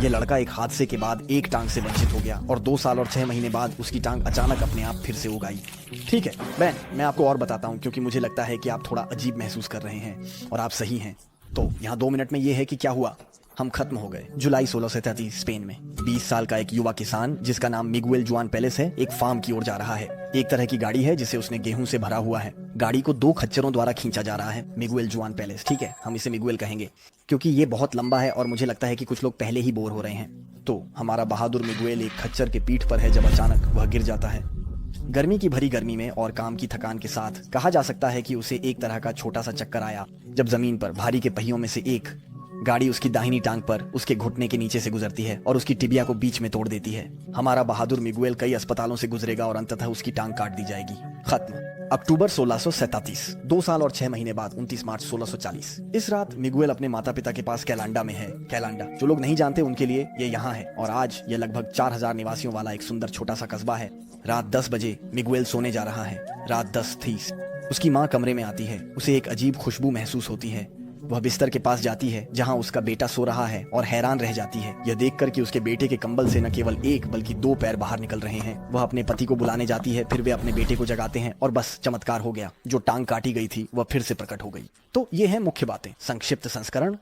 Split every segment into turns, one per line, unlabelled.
ये लड़का एक हादसे के बाद एक टांग से वंचित हो गया और 2 साल और 6 महीने बाद उसकी टांग अचानक अपने आप फिर से उग आई। ठीक है बैन, मैं आपको और बताता हूँ क्योंकि मुझे लगता है कि आप थोड़ा अजीब महसूस कर रहे हैं और आप सही हैं। तो यहाँ 2 मिनट में ये है कि क्या हुआ। हम खत्म हो गए। जुलाई 1633 स्पेन में 20 साल का एक युवा किसान जिसका नाम मिगुएल जुआन पेलेस है एक फार्म की ओर जा रहा है। एक तरह की गाड़ी है जिसे उसने गेहूं से भरा हुआ है। गाड़ी को 2 खच्चरों द्वारा खींचा जा रहा है। मिगुएल जुआन पेलेस, ठीक है, हम इसे मिगुएल कहेंगे क्योंकि ये बहुत लंबा है और मुझे लगता है कि कुछ लोग पहले ही बोर हो रहे हैं। तो हमारा बहादुर मिगुएल एक खच्चर के पीठ पर है जब अचानक वह गिर जाता है। गर्मी की भरी गर्मी में और काम की थकान के साथ कहा जा सकता है कि उसे एक तरह का छोटा सा चक्कर आया जब जमीन पर भारी के पहियों में से एक गाड़ी उसकी दाहिनी टांग पर उसके घुटने के नीचे से गुजरती है और उसकी टिबिया को बीच में तोड़ देती है। हमारा बहादुर मिगुएल कई अस्पतालों से गुजरेगा और अंततः उसकी टांग काट दी जाएगी। खत्म। अक्टूबर 1637, 2 साल और 6 महीने बाद 29 मार्च 1640। इस रात मिगुएल अपने माता पिता के पास कैलांडा में है। कैलांडा, जो लोग नहीं जानते उनके लिए ये यहाँ है और आज ये लगभग 4000 निवासियों वाला एक सुंदर छोटा सा कस्बा है। रात 10 बजे मिगुएल सोने जा रहा है। रात 10:30 उसकी माँ कमरे में आती है। उसे एक अजीब खुशबू महसूस होती है। वह बिस्तर के पास जाती है जहां उसका बेटा सो रहा है और हैरान रह जाती है यह देखकर कि उसके बेटे के कंबल से न केवल एक बल्कि 2 पैर बाहर निकल रहे हैं। वह अपने पति को बुलाने जाती है, फिर वे अपने बेटे को जगाते हैं और बस चमत्कार हो गया। जो टांग काटी गई थी वह फिर से प्रकट हो गई। तो ये है मुख्य बातें, संक्षिप्त संस्करण।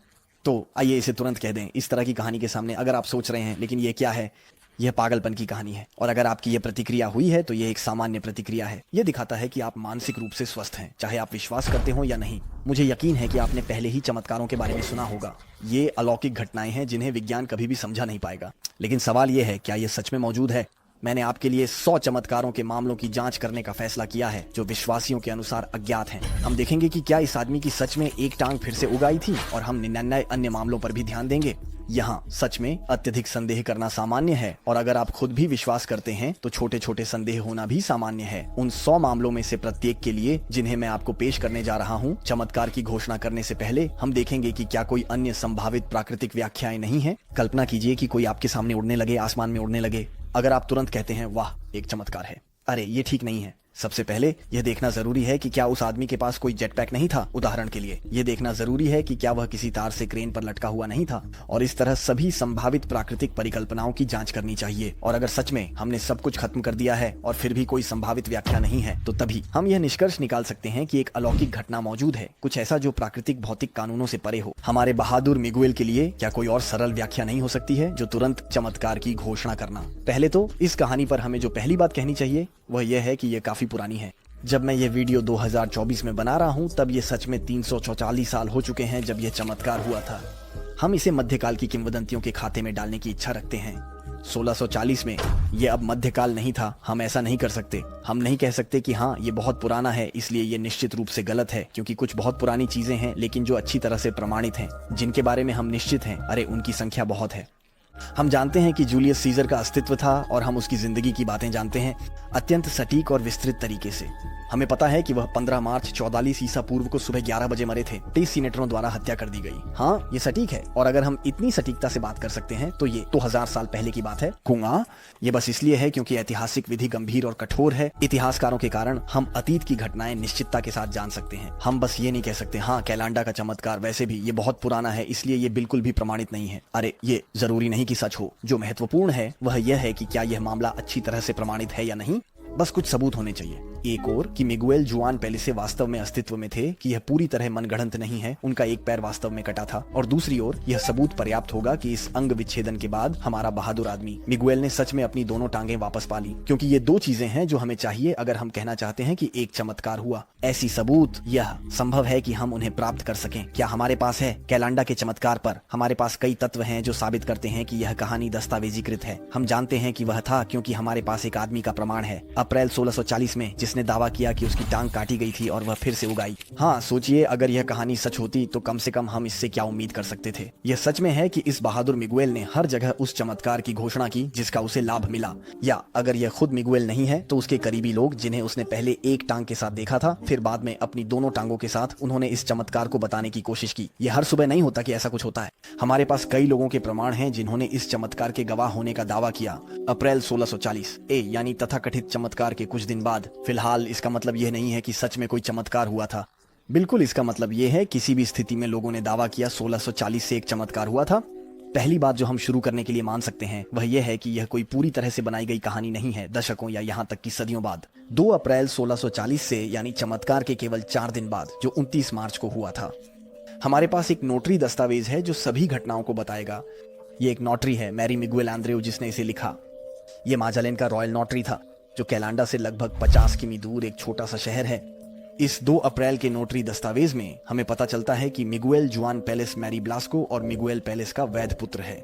तो आइए इसे तुरंत कह दें। इस तरह की कहानी के सामने अगर आप सोच रहे हैं लेकिन ये क्या है, यह पागलपन की कहानी है और अगर आपकी यह प्रतिक्रिया हुई है तो यह एक सामान्य प्रतिक्रिया है। यह दिखाता है कि आप मानसिक रूप से स्वस्थ हैं, चाहे आप विश्वास करते हो या नहीं। मुझे यकीन है कि आपने पहले ही चमत्कारों के बारे में सुना होगा। ये अलौकिक घटनाएं हैं जिन्हें विज्ञान कभी भी समझा नहीं पाएगा। लेकिन सवाल यह है, क्या यह सच में मौजूद है? मैंने आपके लिए 100 चमत्कारों के मामलों की जांच करने का फैसला किया है जो विश्वासियों के अनुसार अज्ञात हैं। हम देखेंगे कि क्या इस आदमी की सच में एक टांग फिर से उगाई थी और हम 99 अन्य मामलों पर भी ध्यान देंगे। यहाँ सच में अत्यधिक संदेह करना सामान्य है और अगर आप खुद भी विश्वास करते हैं तो छोटे छोटे संदेह होना भी सामान्य है। उन 100 मामलों में से प्रत्येक के लिए जिन्हें मैं आपको पेश करने जा रहा हूँ, चमत्कार की घोषणा करने से पहले हम देखेंगे कि क्या कोई अन्य संभावित प्राकृतिक व्याख्याएं नहीं है। कल्पना कीजिए कि कोई आपके सामने उड़ने लगे, आसमान में उड़ने लगे। अगर आप तुरंत कहते हैं वाह एक चमत्कार है, अरे ये ठीक नहीं है। सबसे पहले यह देखना जरूरी है कि क्या उस आदमी के पास कोई जेट पैक नहीं था। उदाहरण के लिए यह देखना जरूरी है कि क्या वह किसी तार से क्रेन पर लटका हुआ नहीं था। और इस तरह सभी संभावित प्राकृतिक परिकल्पनाओं की जांच करनी चाहिए। और अगर सच में हमने सब कुछ खत्म कर दिया है और फिर भी कोई संभावित व्याख्या नहीं है तो तभी हम यह निष्कर्ष निकाल सकते हैं कि एक अलौकिक घटना मौजूद है, कुछ ऐसा जो प्राकृतिक भौतिक कानूनों से परे हो। हमारे बहादुर मिगुएल के लिए क्या कोई और सरल व्याख्या नहीं हो सकती है जो तुरंत चमत्कार की घोषणा करना। पहले तो इस कहानी पर हमें जो पहली बात कहनी चाहिए वह यह है कि यह काफी पुरानी है। जब मैं ये वीडियो 2024 में बना रहा हूँ तब ये सच में 344 साल हो चुके हैं जब यह चमत्कार हुआ था। हम इसे मध्यकाल की किंवदंतियों के खाते में डालने की इच्छा रखते हैं। 1640 में ये अब मध्यकाल नहीं था। हम ऐसा नहीं कर सकते। हम नहीं कह सकते कि हाँ ये बहुत पुराना है इसलिए ये निश्चित रूप से गलत है, क्योंकि कुछ बहुत पुरानी चीजें हैं लेकिन जो अच्छी तरह से प्रमाणित हैं, जिनके बारे में हम निश्चित हैं, अरे उनकी संख्या बहुत है। हम जानते हैं कि जूलियस सीजर का अस्तित्व था और हम उसकी जिंदगी की बातें जानते हैं अत्यंत सटीक और विस्तृत तरीके से। हमें पता है कि वह 15 मार्च 44 ईसा पूर्व को सुबह 11 बजे मरे थे। 30 सीनेटरों द्वारा हत्या कर दी गई। हाँ ये सटीक है और अगर हम इतनी सटीकता से बात कर सकते हैं तो ये 2000 साल पहले की बात है। कुंगा ये बस इसलिए है क्योंकि ऐतिहासिक विधि गंभीर और कठोर है। इतिहासकारों के कारण हम अतीत की घटनाएं निश्चितता के साथ जान सकते हैं। हम बस ये नहीं कह सकते हाँ कैलांडा का चमत्कार वैसे भी ये बहुत पुराना है इसलिए ये बिल्कुल भी प्रमाणित नहीं है। अरे ये जरूरी नहीं कि सच हो। जो महत्वपूर्ण है वह यह है कि क्या यह मामला अच्छी तरह से प्रमाणित है या नहीं। बस कुछ सबूत होने चाहिए। एक और कि मिगुएल जुआन पेलेसे वास्तव में अस्तित्व में थे, कि यह पूरी तरह मनगढ़ंत नहीं है, उनका एक पैर वास्तव में कटा था। और दूसरी ओर यह सबूत पर्याप्त होगा कि इस अंग विच्छेदन के बाद हमारा बहादुर आदमी मिगुएल ने सच में अपनी दोनों टांगें वापस पा ली। क्योंकि ये 2 चीजें हैं जो हमें चाहिए अगर हम कहना चाहते हैं कि एक चमत्कार हुआ। ऐसी सबूत यह संभव है कि हम उन्हें प्राप्त कर सकें। क्या हमारे पास है? कैलांडा के चमत्कार पर हमारे पास कई तत्व हैं जो साबित करते हैं कि यह कहानी दस्तावेजीकृत है। हम जानते हैं कि वह था क्योंकि हमारे पास एक आदमी का प्रमाण है अप्रैल 1640 में, जिसने दावा किया कि उसकी टांग काटी गई थी और वह फिर से उगाई। हाँ सोचिए, अगर यह कहानी सच होती तो कम से कम हम इससे क्या उम्मीद कर सकते थे। यह सच में है कि इस बहादुर मिगुएल ने हर जगह उस चमत्कार की घोषणा की जिसका उसे लाभ मिला। या अगर यह खुद मिगुएल नहीं है तो उसके करीबी लोग जिन्हें उसने पहले एक टांग के साथ देखा था, फिर बाद में अपनी दोनों टांगों के साथ उन्होंने इस चमत्कार को बताने की कोशिश की। यह हर सुबह नहीं होता कि ऐसा कुछ होता है। हमारे पास कई लोगों के प्रमाण हैं जिन्होंने इस चमत्कार के गवाह होने का दावा किया अप्रैल 1640 यानी तथाकथित चमत्कार के कुछ दिन बाद। फिलहाल इसका मतलब यह नहीं है कि सच में कोई चमत्कार हुआ था। बिल्कुल इसका मतलब यह है किसी भी स्थिति में लोगों ने दावा किया 1640 से एक चमत्कार हुआ था। पहली बात जो हम शुरू करने के लिए मान सकते हैं वह यह है कि यह कोई पूरी तरह से बनाई गई कहानी नहीं है दशकों या यहाँ तक कि सदियों बाद। 2 अप्रैल 1640 से यानी चमत्कार के केवल 4 दिन बाद जो 29 मार्च को हुआ था, हमारे पास एक नोटरी दस्तावेज है जो सभी घटनाओं को बताएगा। ये एक नोटरी है मैरी मिगुएल आंद्रेउ जिसने इसे लिखा। ये माजालेन का रॉयल नोटरी था जो कैलांडा से लगभग 50 किमी दूर एक छोटा सा शहर है। इस 2 अप्रैल के नोटरी दस्तावेज में हमें पता चलता है कि मिगुएल जुआन पेलेस मैरी ब्लास्को और मिगुएल पेलेस का वैध पुत्र है।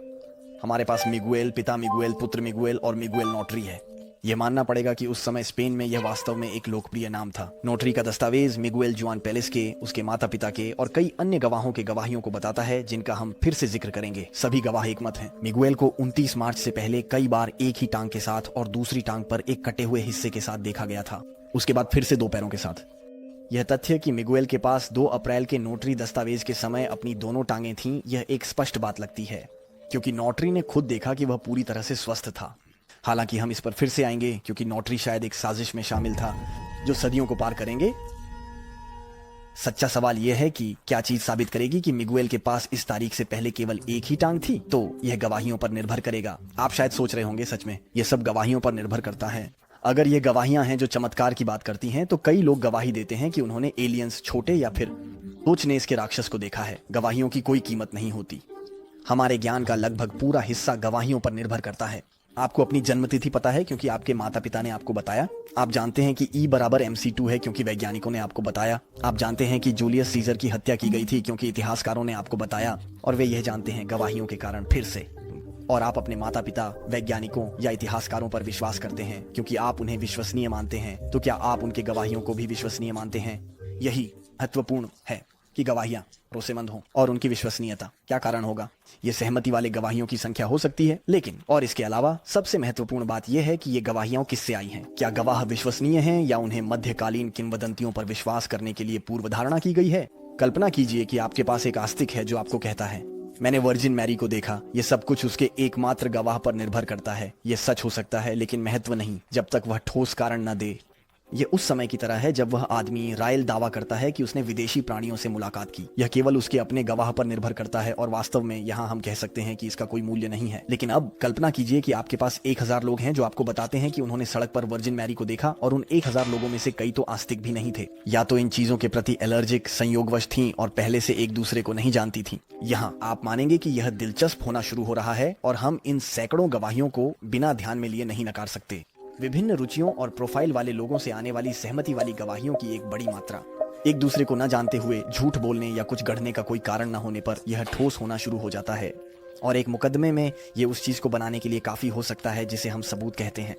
हमारे पास मिगुएल, पिता मिगुएल, पुत्र मिगुएल और मिगुएल नोटरी है। यह मानना पड़ेगा कि उस समय स्पेन में यह वास्तव में एक लोकप्रिय नाम था। नोटरी का दस्तावेज मिगुएल जुआन पेलेस के, उसके माता पिता के और कई अन्य गवाहों के गवाहियों को बताता है जिनका हम फिर से जिक्र करेंगे। सभी गवाह एक मत हैं। मिगुएल को 29 मार्च से पहले कई बार एक ही टांग के साथ और दूसरी टांग पर एक कटे हुए हिस्से के साथ देखा गया था, उसके बाद फिर से 2 पैरों के साथ। यह तथ्य कि मिगुएल के पास 2 अप्रैल के नोटरी दस्तावेज के समय अपनी दोनों टांगें थीं, यह एक स्पष्ट बात लगती है क्योंकि नोटरी ने खुद देखा कि वह पूरी तरह से स्वस्थ था। हालांकि हम इस पर फिर से आएंगे क्योंकि नोटरी शायद एक साजिश में शामिल था जो सदियों को पार करेंगे। सच्चा सवाल यह है कि क्या चीज साबित करेगी कि मिगुएल के पास इस तारीख से पहले केवल एक ही टांग थी। तो यह गवाहियों पर निर्भर करेगा। आप शायद सोच रहे होंगे सच में यह सब गवाहियों पर निर्भर करता है। अगर ये गवाहियां हैं जो चमत्कार की बात करती हैं तो कई लोग गवाही देते हैं कि उन्होंने एलियंस, छोटे या फिर लोचनेस के राक्षस को देखा है। गवाहियों की कोई कीमत नहीं होती। हमारे ज्ञान का लगभग पूरा हिस्सा गवाहियों पर निर्भर करता है। आपको अपनी जन्मतिथि पता है क्योंकि आपके माता पिता ने आपको बताया। आप जानते हैं कि E = MC² है क्योंकि वैज्ञानिकों ने आपको बताया। आप जानते हैं कि जूलियस सीजर की हत्या की गई थी क्योंकि इतिहासकारों ने आपको बताया और वे यह जानते हैं गवाहियों के कारण फिर से। और आप अपने माता पिता, वैज्ञानिकों या इतिहासकारों पर विश्वास करते हैं क्योंकि आप उन्हें विश्वसनीय मानते हैं। तो क्या आप उनके गवाहियों को भी विश्वसनीय मानते हैं? यही महत्वपूर्ण है कि गवाहियां भरोसेमंद हों और उनकी विश्वसनीयता। क्या कारण होगा? ये सहमति वाले गवाहियों की संख्या हो सकती है, लेकिन और इसके अलावा सबसे महत्वपूर्ण बात यह है कि ये गवाहियां किससे आई हैं। क्या गवाह विश्वसनीय हैं या उन्हें मध्यकालीन किंवदंतियों पर विश्वास करने के लिए पूर्व धारणा की गई है? कल्पना कीजिए कि आपके पास एक आस्तिक है जो आपको कहता है, मैंने वर्जिन मैरी को देखा। ये सब कुछ उसके एकमात्र गवाह पर निर्भर करता है। ये सच हो सकता है लेकिन महत्व नहीं जब तक वह ठोस कारण न दे। ये उस समय की तरह है जब वह आदमी रायल दावा करता है कि उसने विदेशी प्राणियों से मुलाकात की। यह केवल उसके अपने गवाह पर निर्भर करता है और वास्तव में यहाँ हम कह सकते हैं कि इसका कोई मूल्य नहीं है। लेकिन अब कल्पना कीजिए कि आपके पास 1000 लोग हैं जो आपको बताते हैं कि उन्होंने सड़क पर वर्जिन मैरी को देखा और उन 1000 लोगों में से कई तो आस्तिक भी नहीं थे, या तो इन चीजों के प्रति एलर्जिक, संयोगवश थीं और पहले से एक दूसरे को नहीं जानती थीं। यहाँ आप मानेंगे कि यह दिलचस्प होना शुरू हो रहा है और हम इन सैकड़ों गवाहियों को बिना ध्यान में लिए नहीं नकार सकते। विभिन्न रुचियों और प्रोफाइल वाले लोगों से आने वाली सहमति वाली गवाहियों की एक बड़ी मात्रा, एक दूसरे को न जानते हुए झूठ बोलने या कुछ गढ़ने का कोई कारण न होने पर यह ठोस होना शुरू हो जाता है और एक मुकदमे में यह उस चीज को बनाने के लिए काफी हो सकता है जिसे हम सबूत कहते हैं।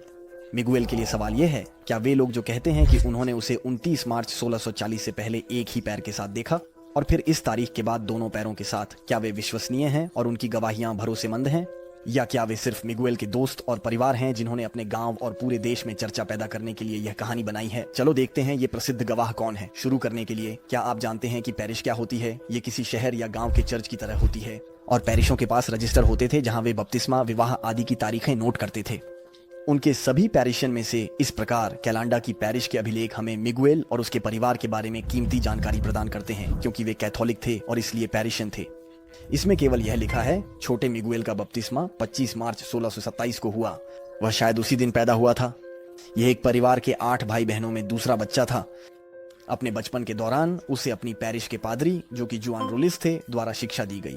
मिगुएल के लिए सवाल यह है, क्या वे लोग जो कहते हैं कि उन्होंने उसे 29 मार्च 1640 से पहले एक ही पैर के साथ देखा और फिर इस तारीख के बाद दोनों पैरों के साथ, क्या वे विश्वसनीय हैं और उनकी गवाहियां भरोसेमंद हैं, या क्या वे सिर्फ मिगुएल के दोस्त और परिवार हैं जिन्होंने अपने गांव और पूरे देश में चर्चा पैदा करने के लिए यह कहानी बनाई है? चलो देखते हैं ये प्रसिद्ध गवाह कौन है। शुरू करने के लिए, क्या आप जानते हैं कि पैरिश क्या होती है? ये किसी शहर या गांव के चर्च की तरह होती है और पैरिशों के पास रजिस्टर होते थे जहां वे बपतिस्मा, विवाह आदि की तारीखें नोट करते थे। उनके सभी पैरिशन में से इस प्रकार कैलांडा की पैरिश के अभिलेख हमें मिगुएल और उसके परिवार के बारे में कीमती जानकारी प्रदान करते हैं क्योंकि वे कैथोलिक थे और इसलिए पैरिशन थे। इसमें केवल यह लिखा है, छोटे मिगुएल का बपतिस्मा 25 मार्च 1627 को हुआ। वह शायद उसी दिन पैदा हुआ था। यह एक परिवार के 8 भाई बहनों में दूसरा बच्चा था। अपने बचपन के दौरान उसे अपनी पैरिश के पादरी, जो कि जुआन रोलिस थे, द्वारा शिक्षा दी गई।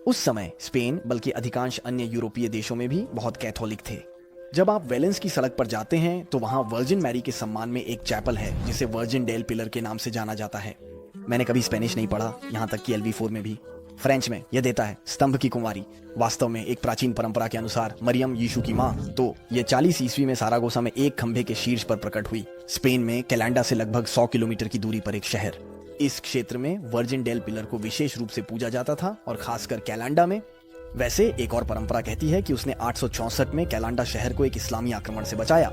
उस समय स्पेन बल्कि अधिकांश अन्य यूरोपीय देशों में भी बहुत कैथोलिक थे। जब आप वेलेंस की सड़क पर जाते हैं तो वहां वर्जिन मैरी के सम्मान में एक चैपल है जिसे वर्जिन डेल पिलर के नाम से जाना जाता है। मैंने कभी स्पेनिश नहीं पढ़ा, यहाँ तक कि LV4 में भी। फ्रेंच में यह देता है स्तंभ की कुंवारी। वास्तव में एक प्राचीन परंपरा के अनुसार मरियम यीशु की मां। तो यह 40 ईस्वी में सारागोसा में एक खंभे के शीर्ष पर प्रकट हुई। स्पेन में कैलांडा से लगभग 100 किलोमीटर की दूरी पर एक शहर। इस क्षेत्र में वर्जिन डेल पिलर को विशेष रूप से पूजा जाता था और खासकर कैलांडा में। वैसे एक और परंपरा कहती है कि उसने 864 में कैलांडा शहर को एक इस्लामी आक्रमण से बचाया।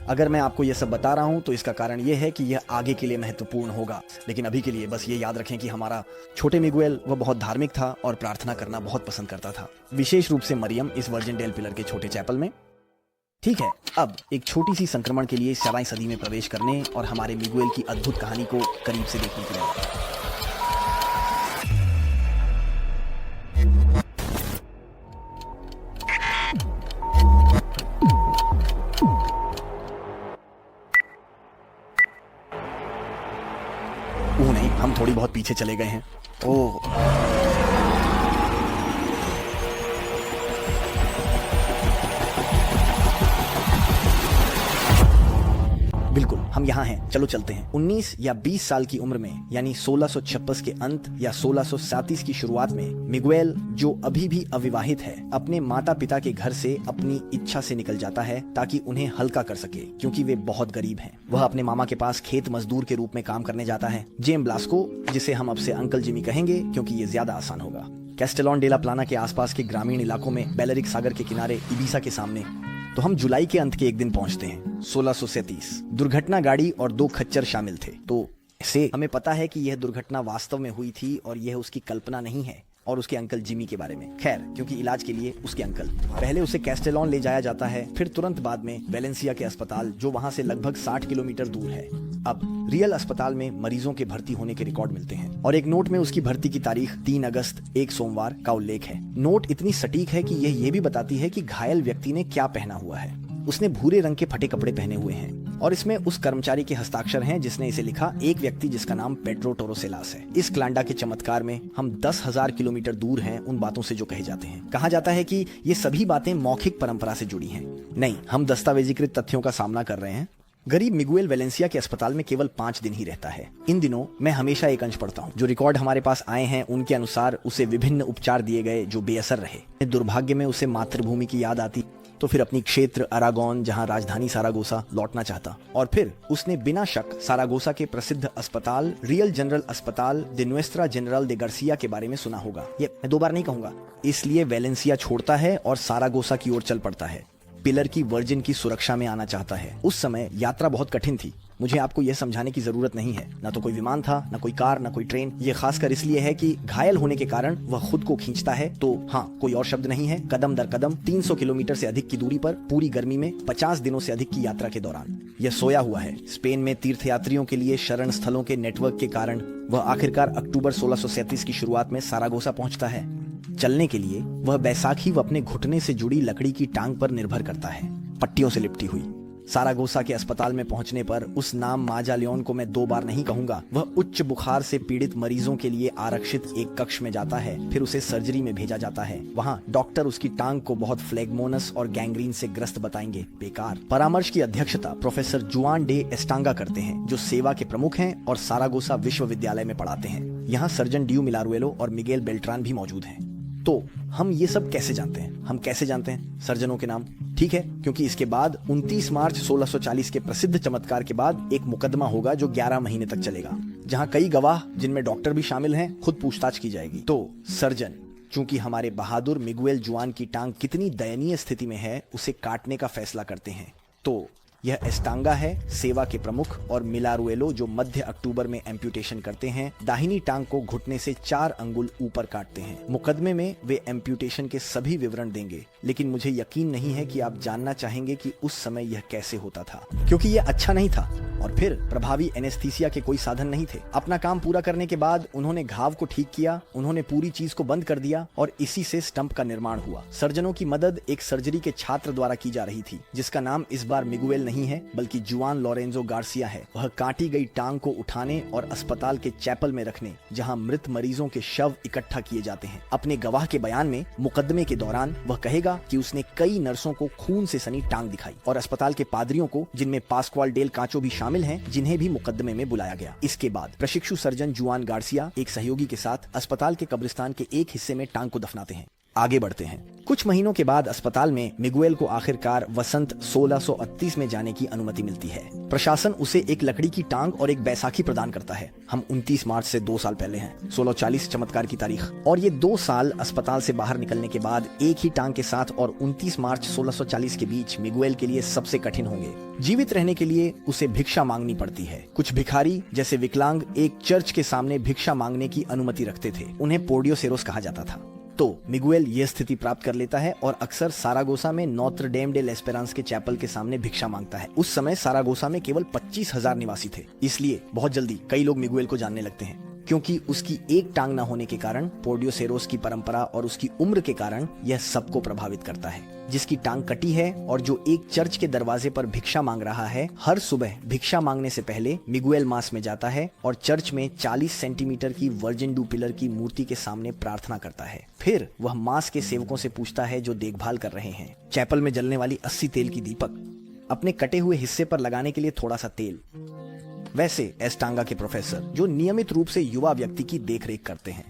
अगर मैं आपको यह सब बता रहा हूं तो इसका कारण यह है कि यह आगे के लिए महत्वपूर्ण होगा, लेकिन अभी के लिए बस ये याद रखें कि हमारा छोटे मिगुएल वह बहुत धार्मिक था और प्रार्थना करना बहुत पसंद करता था, विशेष रूप से मरियम इस वर्जिन डेल पिलर के छोटे चैपल में। ठीक है, अब एक छोटी सी संक्रमण के लिए 7वीं सदी में प्रवेश करने और हमारे मिगुएल की अद्भुत कहानी को करीब से देखने के लिए। थोड़ी बहुत पीछे चले गए हैं। ओह, बिल्कुल, हम यहाँ हैं, चलो चलते हैं। 19 या 20 साल की उम्र में, यानी 1656 के अंत या 1637 की शुरुआत में, मिगुएल, जो अभी भी अविवाहित है, अपने माता पिता के घर से अपनी इच्छा से निकल जाता है ताकि उन्हें हल्का कर सके, क्योंकि वे बहुत गरीब हैं। वह अपने मामा के पास खेत मजदूर के रूप में काम करने जाता है। जेम ब्लास्को, जिसे हम अब से अंकल जिमी कहेंगे क्योंकि ये ज्यादा आसान होगा, कैस्टेलॉन डेला प्लाना के आसपास के ग्रामीण इलाकों में बेलरिक सागर के किनारे इबीसा के सामने। तो हम जुलाई के अंत के एक दिन पहुंचते हैं, 1637। दुर्घटना गाड़ी और 2 खच्चर शामिल थे। तो इससे हमें पता है कि यह दुर्घटना वास्तव में हुई थी और यह उसकी कल्पना नहीं है। और उसके अंकल जिमी के बारे में, खैर, क्योंकि इलाज के लिए उसके अंकल। पहले उसे कैस्टेलॉन ले जाया जाता है, फिर तुरंत बाद में वेलेंसिया के अस्पताल, जो वहां से लगभग 60 किलोमीटर दूर है। अब रियल अस्पताल में मरीजों के भर्ती होने के रिकॉर्ड मिलते हैं और एक नोट में उसकी भर्ती की तारीख 3 अगस्त, एक सोमवार का उल्लेख है। नोट इतनी सटीक है कि यह ये भी बताती है कि घायल व्यक्ति ने क्या पहना हुआ है। उसने भूरे रंग के फटे कपड़े पहने हुए हैं और इसमें उस कर्मचारी के हस्ताक्षर हैं जिसने इसे लिखा, एक व्यक्ति जिसका नाम पेड्रो टोरोसेलास है। इस क्लांडा के चमत्कार में हम 10,000 किलोमीटर दूर हैं उन बातों से जो कहे जाते हैं। कहा जाता है कि ये सभी बातें मौखिक परंपरा से जुड़ी हैं। नहीं, हम दस्तावेजीकृत तथ्यों का सामना कर रहे हैं। गरीब मिगुएल वेलेंसिया के अस्पताल में केवल 5 दिन ही रहता है। इन दिनों मैं हमेशा एक अंश पढ़ता हूँ। जो रिकॉर्ड हमारे पास आए हैं उनके अनुसार उसे विभिन्न उपचार दिए गए जो बेअसर रहे। दुर्भाग्य में उसे मातृभूमि की याद आती, तो फिर अपनी क्षेत्र अरागोन, जहां राजधानी सारागोसा, लौटना चाहता। और फिर उसने बिना शक सारागोसा के प्रसिद्ध अस्पताल रियल जनरल अस्पताल दे नुएस्त्रा जनरल दे गार्सिया के बारे में सुना होगा। ये मैं 2 बार नहीं कहूंगा। इसलिए वेलेंसिया छोड़ता है और सारागोसा की ओर चल पड़ता है। पिलर की वर्जिन की सुरक्षा में आना चाहता है। उस समय यात्रा बहुत कठिन थी। मुझे आपको यह समझाने की जरूरत नहीं है, ना तो कोई विमान था, ना कोई कार, ना कोई ट्रेन। ये खासकर इसलिए है कि घायल होने के कारण वह खुद को खींचता है। तो हाँ, कोई और शब्द नहीं है। कदम दर कदम 300 किलोमीटर से अधिक की दूरी पर, पूरी गर्मी में 50 दिनों से अधिक की यात्रा के दौरान यह सोया हुआ है। स्पेन में तीर्थयात्रियों के लिए शरण स्थलों के नेटवर्क के कारण वह आखिरकार अक्टूबर 1637 की शुरुआत में सारागोसा पहुंचता है। चलने के लिए वह बैसाखी व अपने घुटने से जुड़ी लकड़ी की टांग पर निर्भर करता है, पट्टियों से लिपटी हुई। सारागोसा के अस्पताल में पहुंचने पर उस नाम माजा लियोन को मैं 2 बार नहीं कहूंगा। वह उच्च बुखार से पीड़ित मरीजों के लिए आरक्षित एक कक्ष में जाता है। फिर उसे सर्जरी में भेजा जाता है। वहां डॉक्टर उसकी टांग को बहुत फ्लेगमोनस और गैंग्रीन से ग्रस्त बताएंगे। बेकार। परामर्श की अध्यक्षता प्रोफेसर जुआन डे एस्टांगा करते हैं, जो सेवा के प्रमुख हैं और सारागोसा विश्वविद्यालय में पढ़ाते हैं। यहाँ सर्जन ड्यू मिलारुएलो और मिगेल बेल्ट्रान भी मौजूद हैं। तो हम ये सब कैसे जानते हैं? हम कैसे जानते हैं सर्जनों के नाम? ठीक है, क्योंकि इसके बाद 29 मार्च 1640 के प्रसिद्ध चमत्कार के बाद एक मुकदमा होगा जो 11 महीने तक चलेगा, जहां कई गवाह, जिनमें डॉक्टर भी शामिल हैं, खुद पूछताछ की जाएगी। तो सर्जन, चूंकि हमारे बहादुर मिगुएल जुआन की टांग कितनी दयनीय स्थिति में है, उसे काटने का फैसला करते हैं। तो यह एस्टांगा है, सेवा के प्रमुख, और मिलारुएलो, जो मध्य अक्टूबर में एम्प्यूटेशन करते हैं। दाहिनी टांग को घुटने से 4 अंगुल ऊपर काटते हैं। मुकदमे में वे एम्प्यूटेशन के सभी विवरण देंगे, लेकिन मुझे यकीन नहीं है कि आप जानना चाहेंगे कि उस समय यह कैसे होता था, क्योंकि यह अच्छा नहीं था। और फिर प्रभावी एनेस्थीसिया के कोई साधन नहीं थे। अपना काम पूरा करने के बाद उन्होंने घाव को ठीक किया, उन्होंने पूरी चीज को बंद कर दिया और इसी से स्टंप का निर्माण हुआ। सर्जनों की मदद एक सर्जरी के छात्र द्वारा की जा रही थी, जिसका नाम इस बार मिगुएल नहीं है बल्कि जुआन लोरेंजो गार्सिया है। वह काटी गई टांग को उठाने और अस्पताल के चैपल में रखने, जहां मृत मरीजों के शव इकट्ठा किए जाते हैं। अपने गवाह के बयान में मुकदमे के दौरान वह कहेगा कि उसने कई नर्सों को खून से सनी टांग दिखाई और अस्पताल के पादरियों को, जिनमें पास्क्वाल डेल कांचो भी शामिल हैं, जिन्हें भी मुकदमे में बुलाया गया। इसके बाद प्रशिक्षु सर्जन जुआन गार्सिया एक सहयोगी के साथ अस्पताल के कब्रिस्तान के एक हिस्से में टांग को दफनाते हैं। आगे बढ़ते हैं। कुछ महीनों के बाद अस्पताल में मिगुएल को आखिरकार वसंत 1638 में जाने की अनुमति मिलती है। प्रशासन उसे एक लकड़ी की टांग और एक बैसाखी प्रदान करता है। हम 29 मार्च से 2 साल पहले हैं, 1640 चमत्कार की तारीख। और ये 2 साल अस्पताल से बाहर निकलने के बाद एक ही टांग के साथ और 29 मार्च 1640 के बीच मिगुएल के लिए सबसे कठिन होंगे। जीवित रहने के लिए उसे भिक्षा मांगनी पड़ती है। कुछ भिखारी, जैसे विकलांग, एक चर्च के सामने भिक्षा मांगने की अनुमति रखते थे। उन्हें पोडियोसेरोस कहा जाता था। तो मिगुएल यह स्थिति प्राप्त कर लेता है और अक्सर सारागोसा में नोत्र डेम डे लेस्पेरांस के चैपल के सामने भिक्षा मांगता है। उस समय सारागोसा में केवल 25,000 निवासी थे, इसलिए बहुत जल्दी कई लोग मिगुएल को जानने लगते हैं। क्योंकि उसकी एक टांग न होने के कारण पोर्डियोसेरोस की परंपरा और उसकी उम्र के कारण यह सबको प्रभावित करता है। जिसकी टांग कटी है और जो एक चर्च के दरवाजे पर भिक्षा मांग रहा है, हर सुबह भिक्षा मांगने से पहले मिगुएल मास में जाता है और चर्च में 40 सेंटीमीटर की वर्जिन डू पिलर की मूर्ति के सामने प्रार्थना करता है। फिर वह मास के सेवकों से पूछता है जो देखभाल कर रहे हैं, चैपल में जलने वाली 80 तेल की दीपक, अपने कटे हुए हिस्से पर लगाने के लिए थोड़ा सा तेल। वैसे एस्टांगा के प्रोफेसर जो नियमित रूप से युवा व्यक्ति की देखरेख करते हैं,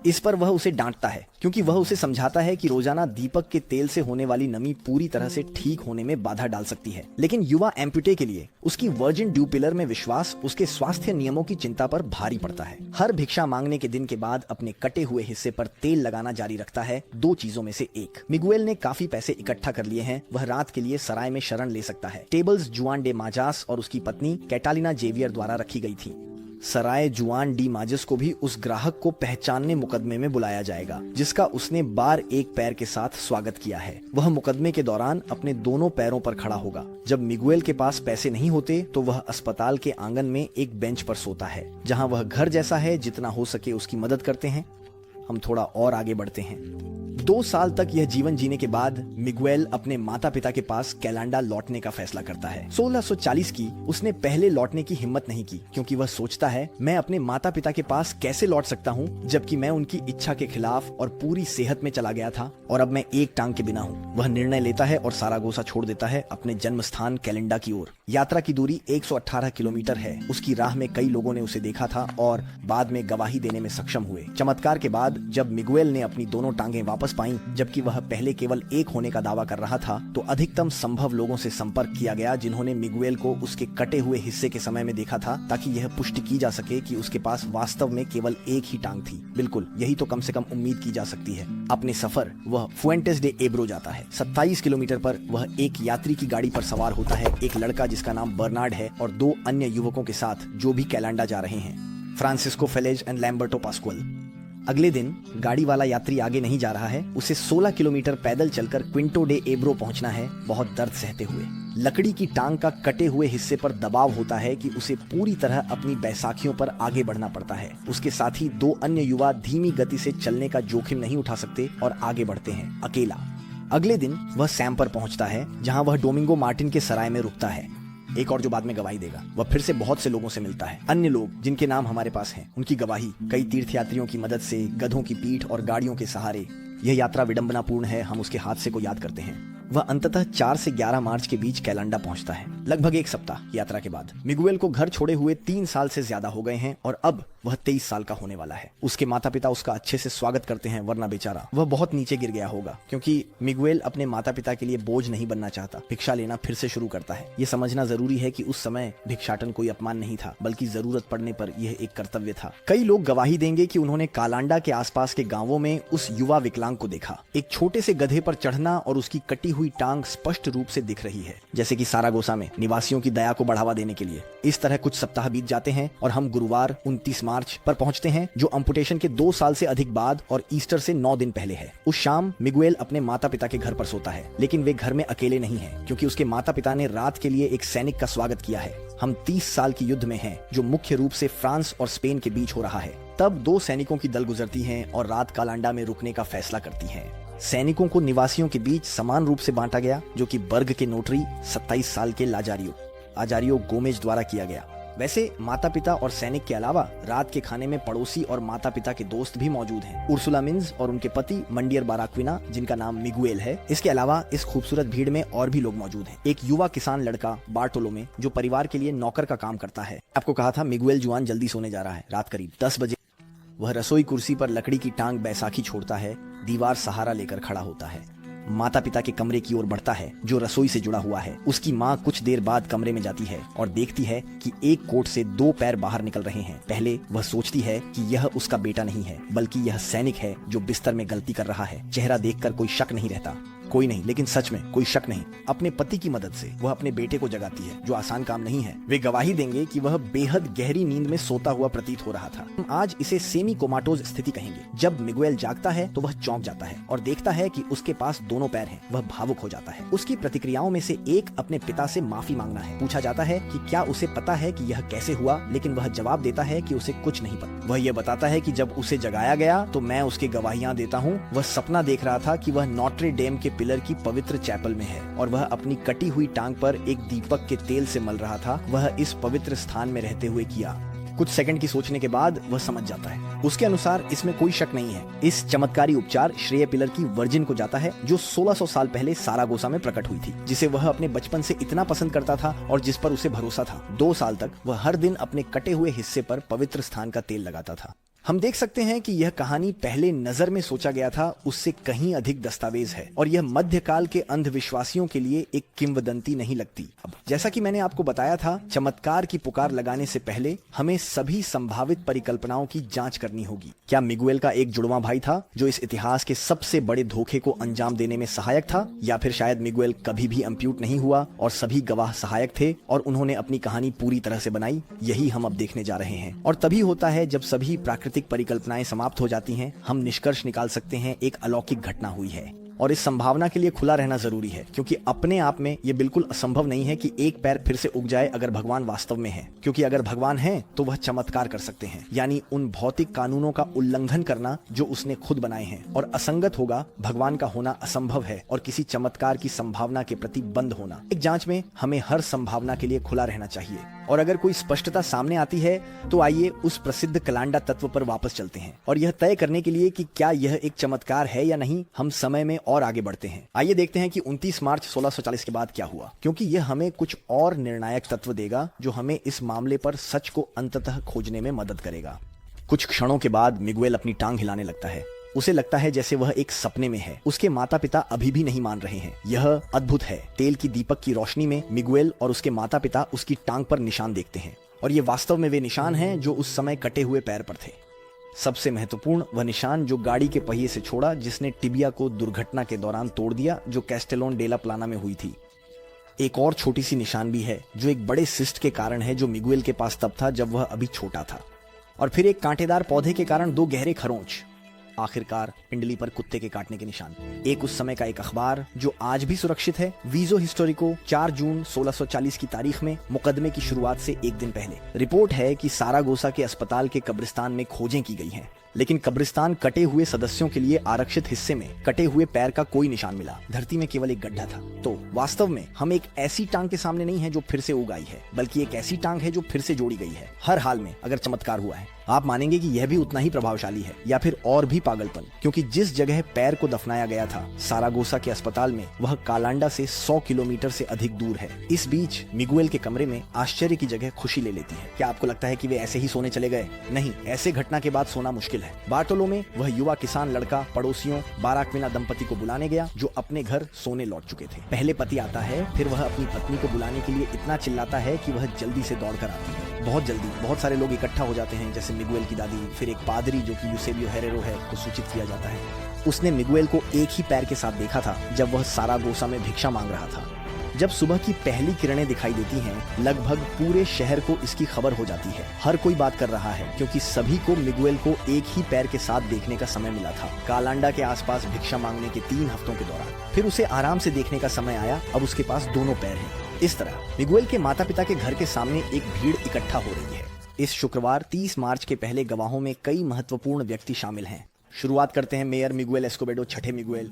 इस पर वह उसे डांटता है क्योंकि वह उसे समझाता है कि रोजाना दीपक के तेल से होने वाली नमी पूरी तरह से ठीक होने में बाधा डाल सकती है। लेकिन युवा एम्पुटे के लिए उसकी वर्जिन ड्यू पिलर में विश्वास उसके स्वास्थ्य नियमों की चिंता पर भारी पड़ता है। हर भिक्षा मांगने के दिन के बाद अपने कटे हुए हिस्से पर तेल लगाना जारी रखता है, दो चीजों में से एक। मिगुएल ने काफी पैसे इकट्ठा कर लिए हैं, वह रात के लिए सराय में शरण ले सकता है। टेबल्स जुआन डे माजास और उसकी पत्नी कैटालिना जेवियर द्वारा रखी गई थी। सराय जुआन डी माजिस को भी उस ग्राहक को पहचानने मुकदमे में बुलाया जाएगा जिसका उसने बार एक पैर के साथ स्वागत किया है। वह मुकदमे के दौरान अपने दोनों पैरों पर खड़ा होगा। जब मिगुएल के पास पैसे नहीं होते तो वह अस्पताल के आंगन में एक बेंच पर सोता है, जहां वह घर जैसा है, जितना हो सके उसकी मदद करते हैं। हम थोड़ा और आगे बढ़ते हैं। 2 साल तक यह जीवन जीने के बाद मिगुएल अपने माता पिता के पास कैलांडा लौटने का फैसला करता है। 1640 की उसने पहले लौटने की हिम्मत नहीं की क्योंकि वह सोचता है, मैं अपने माता पिता के पास कैसे लौट सकता हूँ जबकि मैं उनकी इच्छा के खिलाफ और पूरी सेहत में चला गया था और अब मैं एक टांग के बिना हूँ। वह निर्णय लेता है और सारागोसा छोड़ देता है अपने जन्म स्थान कैलिंडा की ओर। यात्रा की दूरी 118 किलोमीटर है। उसकी राह में कई लोगों ने उसे देखा था और बाद में गवाही देने में सक्षम हुए। चमत्कार के बाद जब मिगुएल ने अपनी दोनों टांगें वापस पाई, जबकि वह पहले केवल एक होने का दावा कर रहा था, तो अधिकतम संभव लोगों से संपर्क किया गया जिन्होंने मिगुएल को उसके कटे हुए हिस्से के समय में देखा था, ताकि यह पुष्टि की जा सके कि उसके पास वास्तव में केवल एक ही टांग थी। बिल्कुल, यही तो कम से कम उम्मीद की जा सकती है। अपने सफर वह फुएंटेस डे एब्रो जाता है। 27 किलोमीटर पर वह एक यात्री की गाड़ी पर सवार होता है, एक लड़का जिसका नाम बर्नार्ड है और 2 अन्य युवकों के साथ जो भी कैलांडा जा रहे हैं, फ्रांसिस्को फेलेज एंड लैम्बर्टो पास्कुअल। अगले दिन गाड़ी वाला यात्री आगे नहीं जा रहा है, उसे 16 किलोमीटर पैदल चलकर क्विंटो डे एब्रो पहुंचना है, बहुत दर्द सहते हुए। लकड़ी की टांग का कटे हुए हिस्से पर दबाव होता है कि उसे पूरी तरह अपनी बैसाखियों पर आगे बढ़ना पड़ता है। उसके साथ ही 2 अन्य युवा धीमी गति से चलने का जोखिम नहीं उठा सकते और आगे बढ़ते हैं अकेला। अगले दिन वह सैम पर पहुंचता है, जहां वह डोमिंगो मार्टिन के सराय में रुकता है, एक और जो बाद में गवाही देगा। वह फिर से बहुत से लोगों से मिलता है, अन्य लोग जिनके नाम हमारे पास हैं, उनकी गवाही, कई तीर्थयात्रियों की मदद से, गधों की पीठ और गाड़ियों के सहारे। यह यात्रा विडंबनापूर्ण है, हम उसके हादसे को याद करते हैं। वह अंततः 4 से 11 मार्च के बीच कैलांडा पहुंचता है, लगभग 1 सप्ताह यात्रा के बाद। मिगुएल को घर छोड़े हुए 3 साल से ज्यादा हो गए हैं और अब वह 23 साल का होने वाला है। उसके माता पिता उसका अच्छे से स्वागत करते हैं, वरना बेचारा वह बहुत नीचे गिर गया होगा, क्योंकि मिगुएल अपने माता पिता के लिए बोझ नहीं बनना चाहता। भिक्षा लेना फिर से शुरू करता है। ये समझना जरूरी है कि उस समय भिक्षाटन कोई अपमान नहीं था, बल्कि जरूरत पड़ने पर यह एक कर्तव्य था। कई लोग गवाही देंगे कि उन्होंने कालांडा के आसपास के गांवों में उस युवा विकलांग को देखा। एक छोटे से गधे पर चढ़ना और उसकी कटी हुई टांग स्पष्ट रूप से दिख रही है, जैसे कि सारागोसा में निवासियों की दया को बढ़ावा देने के लिए। इस तरह कुछ सप्ताह बीत जाते हैं और हम गुरुवार 29 मार्च पर पहुंचते हैं, जो अम्पुटेशन के 2 साल से अधिक बाद और ईस्टर से 9 दिन पहले है। उस शाम मिगुएल अपने माता पिता के घर पर सोता है, लेकिन वे घर में अकेले नहीं हैं, क्योंकि उसके माता पिता ने रात के लिए एक सैनिक का स्वागत किया है। हम 30 साल की युद्ध में हैं, जो मुख्य रूप से फ्रांस और स्पेन के बीच हो रहा है। तब 2 सैनिकों की दल गुजरती हैं और रात कालांडा में रुकने का फैसला करती हैं। सैनिकों को निवासियों के बीच समान रूप से बांटा गया, जो कि बर्ग के नोटरी 27 साल के आजारियो गोमेज द्वारा किया गया। वैसे माता पिता और सैनिक के अलावा रात के खाने में पड़ोसी और माता पिता के दोस्त भी मौजूद हैं। उर्सुला मिन्ज और उनके पति मंडियर बाराक्विना, जिनका नाम मिगुएल है। इसके अलावा इस खूबसूरत भीड़ में और भी लोग मौजूद हैं। एक युवा किसान लड़का बार्टोलोमे, जो परिवार के लिए नौकर का काम करता है। आपको कहा था मिगुएल जुआन जल्दी सोने जा रहा है। रात करीब 10 बजे वह रसोई कुर्सी पर लकड़ी की टांग बैसाखी छोड़ता है, दीवार सहारा लेकर खड़ा होता है। माता पिता के कमरे की ओर बढ़ता है, जो रसोई से जुड़ा हुआ है। उसकी माँ कुछ देर बाद कमरे में जाती है और देखती है कि एक कोट से 2 पैर बाहर निकल रहे हैं। पहले वह सोचती है कि यह उसका बेटा नहीं है, बल्कि यह सैनिक है जो बिस्तर में गलती कर रहा है। चेहरा देखकर कोई शक नहीं रहता। कोई नहीं, लेकिन सच में कोई शक नहीं, अपने पति की मदद से वह अपने बेटे को जगाती है, जो आसान काम नहीं है। वे गवाही देंगे कि वह बेहद गहरी नींद में सोता हुआ प्रतीत हो रहा था। हम आज इसे सेमी कोमाटोज स्थिति कहेंगे। जब मिगुएल जागता है तो वह चौंक जाता है और देखता है कि उसके पास दोनों पैर हैं। वह भावुक हो जाता है। उसकी प्रतिक्रियाओं में से एक अपने पिता से माफी मांगना है। पूछा जाता है कि क्या उसे पता है कि यह कैसे हुआ, लेकिन वह जवाब देता है कि उसे कुछ नहीं पता। वह यह बताता है कि जब उसे जगाया गया तो मैं उसकी गवाहियां देता हूँ। वह सपना देख रहा था कि वह नॉट्रे डेम के पिलर की पवित्र चैपल में है और वह अपनी कटी हुई टांग पर एक दीपक के तेल से मल रहा था। वह इस पवित्र स्थान में रहते हुए किया। कुछ सेकंड की सोचने के बाद वह समझ जाता है। उसके अनुसार इसमें कोई शक नहीं है। इस चमत्कारी उपचार श्रेय पिलर की वर्जिन को जाता है, जो 1600 साल पहले सारागोसा में प्रकट हुई थी, जिसे वह अपने बचपन से इतना पसंद करता था और जिस पर उसे भरोसा था। 2 साल तक वह हर दिन अपने कटे हुए हिस्से पर पवित्र स्थान का तेल लगाता था। हम देख सकते हैं कि यह कहानी पहले नजर में सोचा गया था उससे कहीं अधिक दस्तावेज है और यह मध्यकाल के अंधविश्वासियों के लिए एक किंवदंती नहीं लगती। अब जैसा कि मैंने आपको बताया था, चमत्कार की पुकार लगाने से पहले हमें सभी संभावित परिकल्पनाओं की जांच करनी होगी। क्या मिगुएल का एक जुड़वा भाई था जो इस इतिहास के सबसे बड़े धोखे को अंजाम देने में सहायक था, या फिर शायद मिगुएल कभी भी इम्प्यूट नहीं हुआ और सभी गवाह सहायक थे और उन्होंने अपनी कहानी पूरी तरह से बनाई? यही हम अब देखने जा रहे हैं। और तभी होता है जब सभी प्राकृतिक परिकल्पनाएं समाप्त हो जाती हैं, हम निष्कर्ष निकाल सकते हैं एक अलौकिक घटना हुई है। और इस संभावना के लिए खुला रहना जरूरी है, क्योंकि अपने आप में यह बिल्कुल असंभव नहीं है कि एक पैर फिर से उग जाए अगर भगवान वास्तव में है। क्योंकि अगर भगवान है तो वह चमत्कार कर सकते हैं, यानी उन भौतिक कानूनों का उल्लंघन करना जो उसने खुद बनाए हैं। और असंगत होगा, भगवान का होना असंभव है और किसी चमत्कार की संभावना के प्रति बंद होना। एक जांच में हमें हर संभावना के लिए खुला रहना चाहिए। और अगर कोई स्पष्टता सामने आती है तो आइए उस प्रसिद्ध कलांडा तत्व पर वापस चलते हैं और यह तय करने के लिए कि क्या यह एक चमत्कार है या नहीं, हम समय में और आगे बढ़ते हैं। आइए देखते हैं कि 29 मार्च 1640 के बाद क्या हुआ, क्योंकि यह हमें कुछ और निर्णायक तत्व देगा जो हमें इस मामले पर सच को अंततः खोजने में मदद करेगा। कुछ क्षणों के बाद मिगुएल अपनी टांग हिलाने लगता है। उसे लगता है जैसे वह एक सपने में है। उसके माता पिता अभी भी नहीं मान रहे हैं। यह अद्भुत है। तेल की दीपक की रोशनी में मिगुएल और उसके माता पिता उसकी टांग पर निशान देखते हैं और ये वास्तव में वे निशान हैं जो उस समय कटे हुए पैर पर थे। सबसे महत्वपूर्ण वह निशान जो गाड़ी के पहिए से छोड़ा, जिसने टिबिया को दुर्घटना के दौरान तोड़ दिया, जो कैस्टेलोन डेला प्लाना में हुई थी। एक और छोटी सी निशान भी है जो एक बड़े सिस्ट के कारण है, जो मिगुएल के पास तब था जब वह अभी छोटा था। और फिर एक कांटेदार पौधे के कारण 2 गहरे खरोंच। आखिरकार पिंडली पर कुत्ते के काटने के निशान। एक उस समय का एक अखबार जो आज भी सुरक्षित है, वीजो हिस्टोरिको, 4 जून 1640 की तारीख में मुकदमे की शुरुआत से एक दिन पहले रिपोर्ट है कि सारागोसा के अस्पताल के कब्रिस्तान में खोजें की गई हैं, लेकिन कब्रिस्तान कटे हुए सदस्यों के लिए आरक्षित हिस्से में कटे हुए पैर का कोई निशान मिला। धरती में केवल एक गड्ढा था। तो वास्तव में हम एक ऐसी टांग के सामने नहीं है जो फिर से उगाई है, बल्कि एक ऐसी टांग है जो फिर से जोड़ी गई है। हर हाल में अगर चमत्कार हुआ है, आप मानेंगे कि यह भी उतना ही प्रभावशाली है, या फिर और भी पागलपन, क्योंकि जिस जगह पैर को दफनाया गया था सारागोसा के अस्पताल में, वह कालांडा से 100 किलोमीटर से अधिक दूर है। इस बीच मिगुएल के कमरे में आश्चर्य की जगह खुशी ले लेती है। क्या आपको लगता है कि वे ऐसे ही सोने चले गए? नहीं, ऐसे घटना के बाद सोना मुश्किल है। बार्टोलोमे, वह युवा किसान लड़का, पड़ोसियों बाराक्विना दंपति को बुलाने गया जो अपने घर सोने लौट चुके थे। पहले पति आता है, फिर वह अपनी पत्नी को बुलाने के लिए इतना चिल्लाता है कि वह जल्दी से दौड़कर आती है। बहुत जल्दी बहुत सारे लोग इकट्ठा हो जाते हैं, जैसे मिगुएल की दादी, फिर एक पादरी जो कि यूसेबियो हेरेरो है, को सूचित किया जाता है। उसने मिगुएल को एक ही पैर के साथ देखा था जब वह सारागोसा में भिक्षा मांग रहा था। जब सुबह की पहली किरणें दिखाई देती हैं, लगभग पूरे शहर को इसकी खबर हो जाती है। हर कोई बात कर रहा है, क्योंकि सभी को मिगुएल को एक ही पैर के साथ देखने का समय मिला था कालांडा के आसपास भिक्षा मांगने के 3 हफ्तों के दौरान। फिर उसे आराम से देखने का समय आया। अब उसके पास दोनों पैर हैं। इस तरह मिगुएल के माता पिता के घर के सामने एक भीड़ इकट्ठा हो रही है। इस शुक्रवार 30 मार्च के पहले गवाहों में कई महत्वपूर्ण व्यक्ति शामिल हैं। शुरुआत करते हैं मेयर मिगुएल एस्कोबेडो, छठे मिगुएल।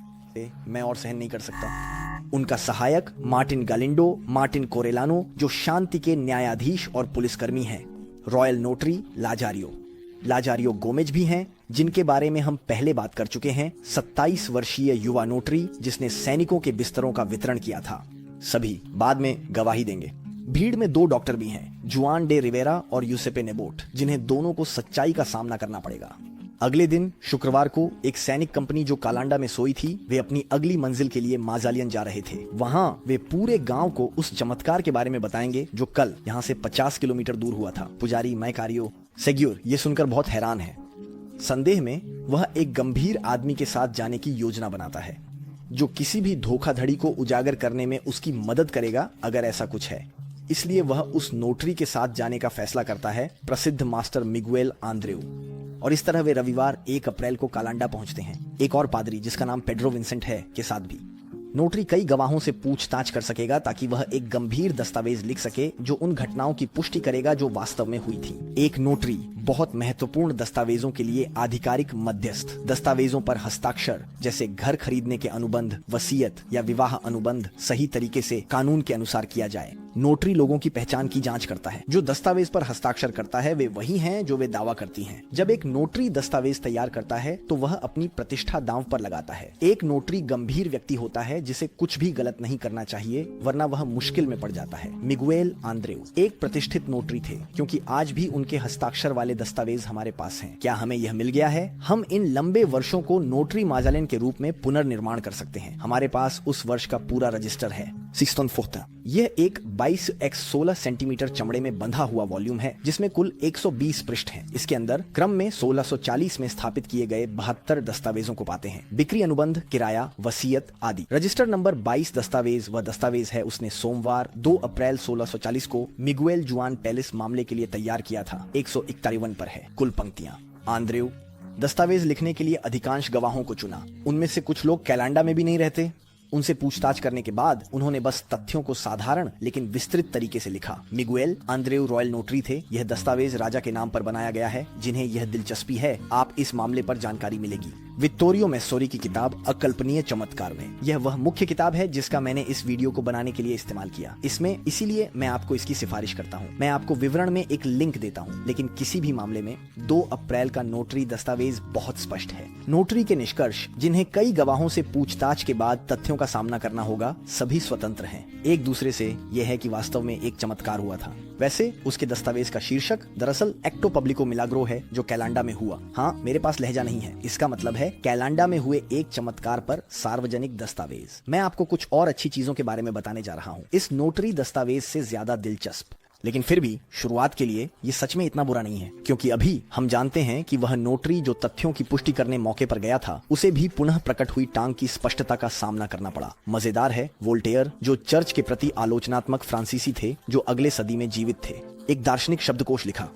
मैं और सहन नहीं कर सकता। उनका सहायक मार्टिन गालिंडो, मार्टिन कोरेलानो, जो शांति के न्यायाधीश और पुलिसकर्मी हैं। रॉयल नोटरी लाजारियो गोमेज भी हैं, जिनके बारे में हम पहले बात कर चुके हैं। 27 वर्षीय युवा नोटरी जिसने सैनिकों के बिस्तरों का वितरण किया था। सभी बाद में गवाही देंगे। भीड़ में 2 डॉक्टर भी हैं, जुआन डे रिवेरा और यूसेपे नेबोट, जिन्हें दोनों को सच्चाई का सामना करना पड़ेगा। अगले दिन शुक्रवार को एक सैनिक कंपनी जो कालांडा में सोई थी, वे अपनी अगली मंजिल के लिए माजालियन जा रहे थे। वहां वे पूरे गांव को उस चमत्कार के बारे में बताएंगे जो कल यहां से 50 किलोमीटर दूर हुआ था। पुजारी मैकारियो सेग्योर ये सुनकर बहुत हैरान है। संदेह में वह एक गंभीर आदमी के साथ जाने की योजना बनाता है। जो किसी भी धोखाधड़ी को उजागर करने में उसकी मदद करेगा अगर ऐसा कुछ है। इसलिए वह उस नोटरी के साथ जाने का फैसला करता है, प्रसिद्ध मास्टर मिगुएल आंद्रेउ। और इस तरह वे रविवार 1 अप्रैल को कालांडा पहुंचते हैं, एक और पादरी जिसका नाम पेड्रो विंसेंट है के साथ भी। नोटरी कई गवाहों से पूछताछ कर सकेगा ताकि वह एक गंभीर दस्तावेज लिख सके जो उन घटनाओं की पुष्टि करेगा जो वास्तव में हुई थी। एक नोटरी बहुत महत्वपूर्ण दस्तावेजों के लिए आधिकारिक मध्यस्थ, दस्तावेजों पर हस्ताक्षर जैसे घर खरीदने के अनुबंध, वसीयत या विवाह अनुबंध सही तरीके से कानून के अनुसार किया जाए। नोटरी लोगों की पहचान की जांच करता है। जो दस्तावेज पर हस्ताक्षर करता है वे वही हैं जो वे दावा करती हैं। जब एक नोटरी दस्तावेज तैयार करता है तो वह अपनी प्रतिष्ठा दांव पर लगाता है। एक नोटरी गंभीर व्यक्ति होता है जिसे कुछ भी गलत नहीं करना चाहिए वरना वह मुश्किल में पड़ जाता है। मिगुएल आंद्रेउ एक प्रतिष्ठित नोटरी थे क्योंकि आज भी उनके हस्ताक्षर वाले दस्तावेज हमारे पास हैं। क्या हमें यह मिल गया है? हम इन लंबे वर्षों को नोटरी माजालेन के रूप में पुनर्निर्माण कर सकते हैं। हमारे पास उस वर्ष का पूरा रजिस्टर है। यह एक 22x16 सेंटीमीटर चमड़े में बंधा हुआ वॉल्यूम है जिसमें कुल 120 पृष्ठ हैं। इसके अंदर क्रम में 1640 में स्थापित किए गए 72 दस्तावेजों को पाते हैं। बिक्री अनुबंध, किराया, वसीयत आदि। रजिस्टर नंबर 22 दस्तावेज वह दस्तावेज है उसने सोमवार 2 अप्रैल 1640 को मिगुएल जुआन पेलिस मामले के लिए तैयार किया था। 151 पर है। कुल पंक्तियां। आंद्रेउ दस्तावेज लिखने के लिए अधिकांश गवाहों को चुना। उनमें से कुछ लोग कैलांडा में भी नहीं रहते। उनसे पूछताछ करने के बाद उन्होंने बस तथ्यों को साधारण लेकिन विस्तृत तरीके से लिखा। मिगुएल आंद्रेउ रॉयल नोटरी थे। यह दस्तावेज राजा के नाम पर बनाया गया है। जिन्हें यह दिलचस्पी है आप इस मामले पर जानकारी मिलेगी विक्टोरियो मेस्सोरी की किताब अकल्पनीय चमत्कार में। यह वह मुख्य किताब है जिसका मैंने इस वीडियो को बनाने के लिए इस्तेमाल किया। इसमें इसीलिए मैं आपको इसकी सिफारिश करता हूँ। मैं आपको विवरण में एक लिंक देता हूँ, लेकिन किसी भी मामले में 2 अप्रैल का नोटरी दस्तावेज बहुत स्पष्ट है। नोटरी के निष्कर्ष, जिन्हें कई गवाहों से पूछताछ के बाद तथ्यों का सामना करना होगा, सभी स्वतंत्र हैं एक दूसरे से। यह है कि वास्तव में एक चमत्कार हुआ था। वैसे उसके दस्तावेज का शीर्षक दरअसल एक्टो पब्लिको मिलाग्रो है जो कैलांडा में हुआ। हाँ, मेरे पास लहजा नहीं है। इसका मतलब है कैलांडा में हुए एक चमत्कार पर सार्वजनिक दस्तावेज। मैं आपको कुछ और अच्छी चीजों के बारे में बताने जा रहा हूँ, इस नोटरी दस्तावेज से ज्यादा दिलचस्प। लेकिन फिर भी शुरुआत के लिए ये सच में इतना बुरा नहीं है, क्योंकि अभी हम जानते हैं कि वह नोटरी जो तथ्यों की पुष्टि करने मौके पर गया था, उसे भी पुनः प्रकट हुई टांग की स्पष्टता का सामना करना पड़ा। मजेदार है, वोल्टेयर जो चर्च के प्रति आलोचनात्मक फ्रांसीसी थे जो अगले सदी में जीवित थे, एक दार्शनिक शब्दकोश लिखा।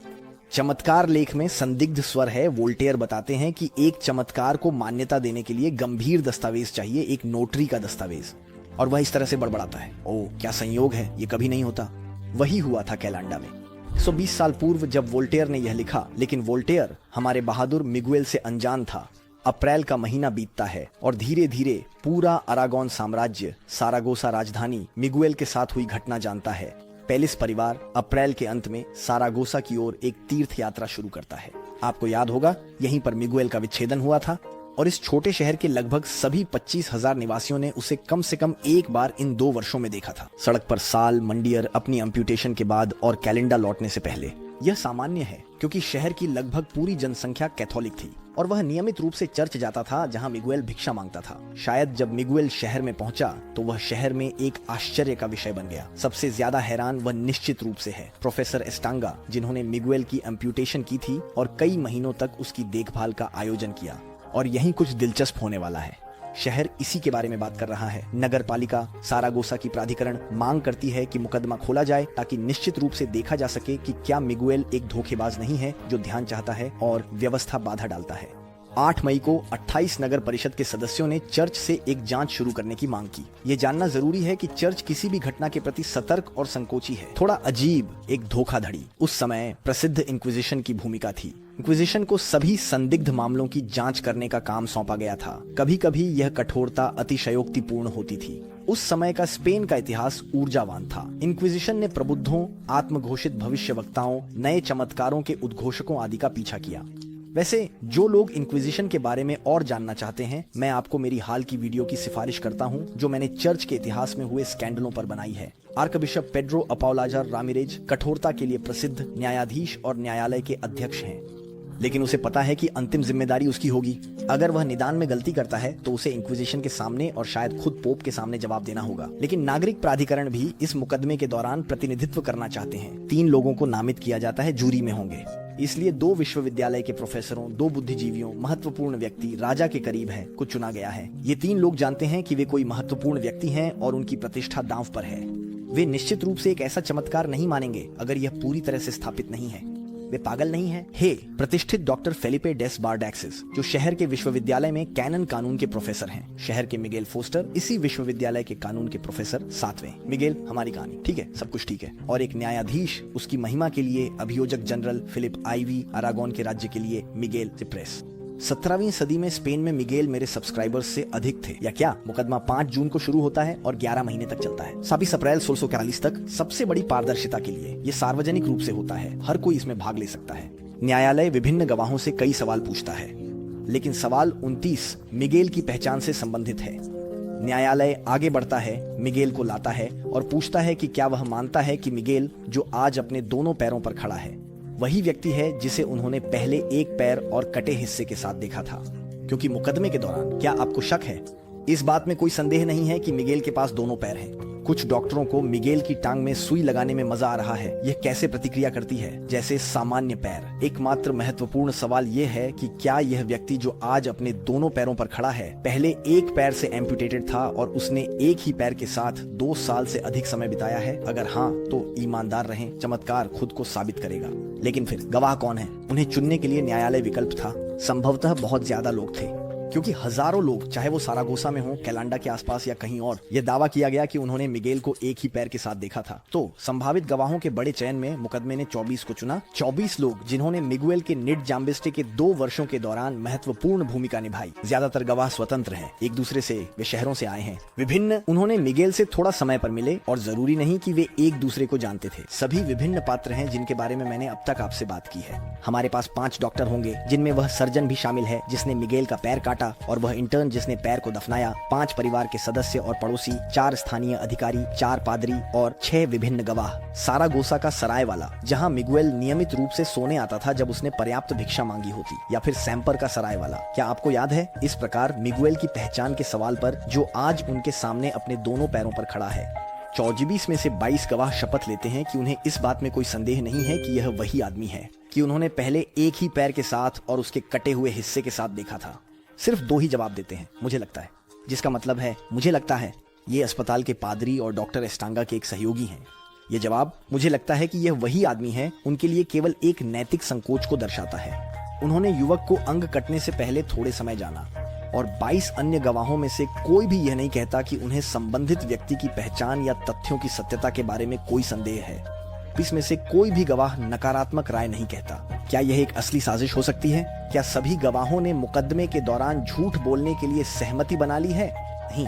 चमत्कार लेख में संदिग्ध स्वर है। वोल्टेयर बताते हैं कि एक चमत्कार को मान्यता देने के लिए गंभीर दस्तावेज चाहिए, एक नोटरी का दस्तावेज। और वह इस तरह से बड़बड़ाता है, ओह क्या संयोग है, ये कभी नहीं होता। वही हुआ था कैलांडा में 120 साल पूर्व जब वोल्टेयर ने यह लिखा। लेकिन वोल्टेयर हमारे बहादुर मिगुएल से अनजान था। अप्रैल का महीना बीतता है और धीरे धीरे पूरा अरागोन साम्राज्य, सारागोसा राजधानी, मिगुएल के साथ हुई घटना जानता है। पेलिस परिवार अप्रैल के अंत में सारागोसा की ओर एक तीर्थ यात्रा शुरू करता है। आपको याद होगा यहीं पर मिगुएल का विच्छेदन हुआ था और इस छोटे शहर के लगभग सभी 25,000 निवासियों ने उसे कम से कम एक बार इन 2 वर्षों में देखा था। सड़क पर साल, मंडियर, अपनी अम्प्यूटेशन के बाद और कैलेंडा लौटने से पहले। यह सामान्य है क्योंकि शहर की लगभग पूरी जनसंख्या कैथोलिक थी और वह नियमित रूप से चर्च जाता था जहां मिगुएल भिक्षा मांगता था। शायद जब मिगुएल शहर में पहुंचा तो वह शहर में एक आश्चर्य का विषय बन गया। सबसे ज्यादा हैरान वह निश्चित रूप से है प्रोफेसर एस्टांगा, जिन्होंने मिगुएल की अम्प्यूटेशन की थी और कई महीनों तक उसकी देखभाल का आयोजन किया। और यही कुछ दिलचस्प होने वाला है। शहर इसी के बारे में बात कर रहा है। नगर पालिका सारागोसा की प्राधिकरण मांग करती है कि मुकदमा खोला जाए ताकि निश्चित रूप से देखा जा सके कि क्या मिगुएल एक धोखेबाज नहीं है जो ध्यान चाहता है और व्यवस्था बाधा डालता है। 8 मई को 28 नगर परिषद के सदस्यों ने चर्च से एक जांच शुरू करने की मांग की। ये जानना जरूरी है कि चर्च किसी भी घटना के प्रति सतर्क और संकोची है। थोड़ा अजीब, एक धोखाधड़ी। उस समय प्रसिद्ध इंक्विजिशन की भूमिका थी। इंक्विजिशन को सभी संदिग्ध मामलों की जांच करने का काम सौंपा गया था। कभी कभी यह कठोरता अतिशयोक्तिपूर्ण होती थी। उस समय का स्पेन का इतिहास ऊर्जावान था। इंक्विजिशन ने प्रबुद्धों, आत्मघोषित भविष्यवक्ताओं, नए चमत्कारों के उद्घोषकों आदि का पीछा किया। वैसे जो लोग इंक्विजिशन के बारे में और जानना चाहते हैं, मैं आपको मेरी हाल की वीडियो की सिफारिश करता हूं जो मैंने चर्च के इतिहास में हुए स्कैंडलों पर बनाई है। आर्कबिशप पेड्रो अपाउलाजार रामिरेज कठोरता के लिए प्रसिद्ध न्यायाधीश और न्यायालय के अध्यक्ष हैं। लेकिन उसे पता है कि अंतिम जिम्मेदारी उसकी होगी। अगर वह निदान में गलती करता है तो उसे इंक्विजिशन के सामने और शायद खुद पोप के सामने जवाब देना होगा। लेकिन नागरिक प्राधिकरण भी इस मुकदमे के दौरान प्रतिनिधित्व करना चाहते हैं। 3 लोगों को नामित किया जाता है, जूरी में होंगे। इसलिए 2 विश्वविद्यालय के प्रोफेसरों, 2 बुद्धिजीवियों, महत्वपूर्ण व्यक्ति, राजा के करीब है को चुना गया है। ये 3 लोग जानते हैं कि वे कोई महत्वपूर्ण व्यक्ति हैं और उनकी प्रतिष्ठा दांव पर है। वे निश्चित रूप से एक ऐसा चमत्कार नहीं मानेंगे अगर यह पूरी तरह से स्थापित नहीं है। वे पागल नहीं हैं। हे प्रतिष्ठित डॉक्टर फेलिपे डेस बारडैक्सिस, जो शहर के विश्वविद्यालय में कैनन कानून के प्रोफेसर हैं। शहर के मिगेल फोस्टर, इसी विश्वविद्यालय के कानून के प्रोफेसर 7वें। मिगेल हमारी कहानी, ठीक है, सब कुछ ठीक है। और एक न्यायाधीश, उसकी महिमा के लिए अभियोजक जनरल फिलिप आईवी, अरागोन के राज्य के लिए मिगेल सिप्रेस। 17वीं सदी में स्पेन में मिगेल मेरे सब्सक्राइबर्स से अधिक थे, या क्या? मुकदमा 5 जून को शुरू होता है और 11 महीने तक चलता है। 26 अप्रैल 1641 तक। सबसे बड़ी पारदर्शिता के लिए ये सार्वजनिक रूप से होता है, हर कोई इसमें भाग ले सकता है। न्यायालय विभिन्न गवाहों से कई सवाल पूछता है, लेकिन सवाल 29 मिगेल की पहचान से संबंधित है। न्यायालय आगे बढ़ता है, मिगेल को लाता है और पूछता है कि क्या वह मानता है कि मिगेल, जो आज अपने दोनों पैरों पर खड़ा है, वही व्यक्ति है जिसे उन्होंने पहले एक पैर और कटे हिस्से के साथ देखा था। क्योंकि मुकदमे के दौरान क्या आपको शक है? इस बात में कोई संदेह नहीं है कि मिगेल के पास दोनों पैर हैं। कुछ डॉक्टरों को मिगेल की टांग में सुई लगाने में मजा आ रहा है। यह कैसे प्रतिक्रिया करती है? जैसे सामान्य पैर। एकमात्र महत्वपूर्ण सवाल यह है कि क्या यह व्यक्ति जो आज अपने दोनों पैरों पर खड़ा है, पहले एक पैर से एम्पुटेटेड था और उसने एक ही पैर के साथ 2 साल से अधिक समय बिताया है? अगर हाँ, तो ईमानदार रहें, चमत्कार खुद को साबित करेगा। लेकिन फिर गवाह कौन है? उन्हें चुनने के लिए न्यायालय विकल्प था। संभवतः बहुत ज्यादा लोग थे, क्योंकि हजारों लोग, चाहे वो सारागोसा में हो, कैलांडा के आसपास या कहीं और, यह दावा किया गया कि उन्होंने मिगेल को एक ही पैर के साथ देखा था। तो संभावित गवाहों के बड़े चयन में मुकदमे ने 24 को चुना। 24 लोग जिन्होंने मिगुएल के निड जाम्बिस्टे के 2 वर्षों के दौरान महत्वपूर्ण भूमिका निभाई। ज्यादातर गवाह स्वतंत्र हैं, एक दूसरे से, वे शहरों से आए हैं। विभिन्न, उन्होंने मिगेल से थोड़ा समय पर मिले और जरूरी नहीं कि वे एक दूसरे को जानते थे। सभी विभिन्न पात्र हैं जिनके बारे में मैंने अब तक आपसे बात की है। हमारे पास 5 डॉक्टर होंगे, जिनमें वह सर्जन भी शामिल है जिसने मिगेल का पैर काटा, और वह इंटर्न जिसने पैर को दफनाया। 5 परिवार के सदस्य और पड़ोसी, 4 स्थानीय अधिकारी, 4 पादरी और 6 विभिन्न गवाह। सारागोसा का सराय वाला, जहां मिगुएल नियमित रूप से सोने आता था जब उसने पर्याप्त भिक्षा मांगी होती, या फिर सैम्पर का सराय वाला। क्या आपको याद है? इस प्रकार मिगुएल की पहचान के सवाल पर, जो आज उनके सामने अपने दोनों पैरों पर खड़ा है, 24 में से 22 गवाह शपथ लेते हैं कि उन्हें इस बात में कोई संदेह नहीं है कि यह वही आदमी है, कि उन्होंने पहले एक ही पैर के साथ और उसके कटे हुए हिस्से के साथ देखा था। सिर्फ 2 ही जवाब देते हैं, मुझे लगता है, जिसका मतलब है, मुझे लगता है, ये अस्पताल के पादरी और डॉक्टर एस्टांगा के एक सहयोगी हैं। ये जवाब, मुझे लगता है कि यह वही आदमी है, उनके लिए केवल एक नैतिक संकोच को दर्शाता है। उन्होंने युवक को अंग कटने से पहले थोड़े समय जाना, और 22 अन्य गवाहों में से कोई भी यह नहीं कहता कि उन्हें संबंधित व्यक्ति की पहचान या तथ्यों की सत्यता के बारे में कोई संदेह है। इसमें से कोई भी गवाह नकारात्मक राय नहीं कहता। क्या यह एक असली साजिश हो सकती है? क्या सभी गवाहों ने मुकदमे के दौरान झूठ बोलने के लिए सहमति बना ली है? नहीं,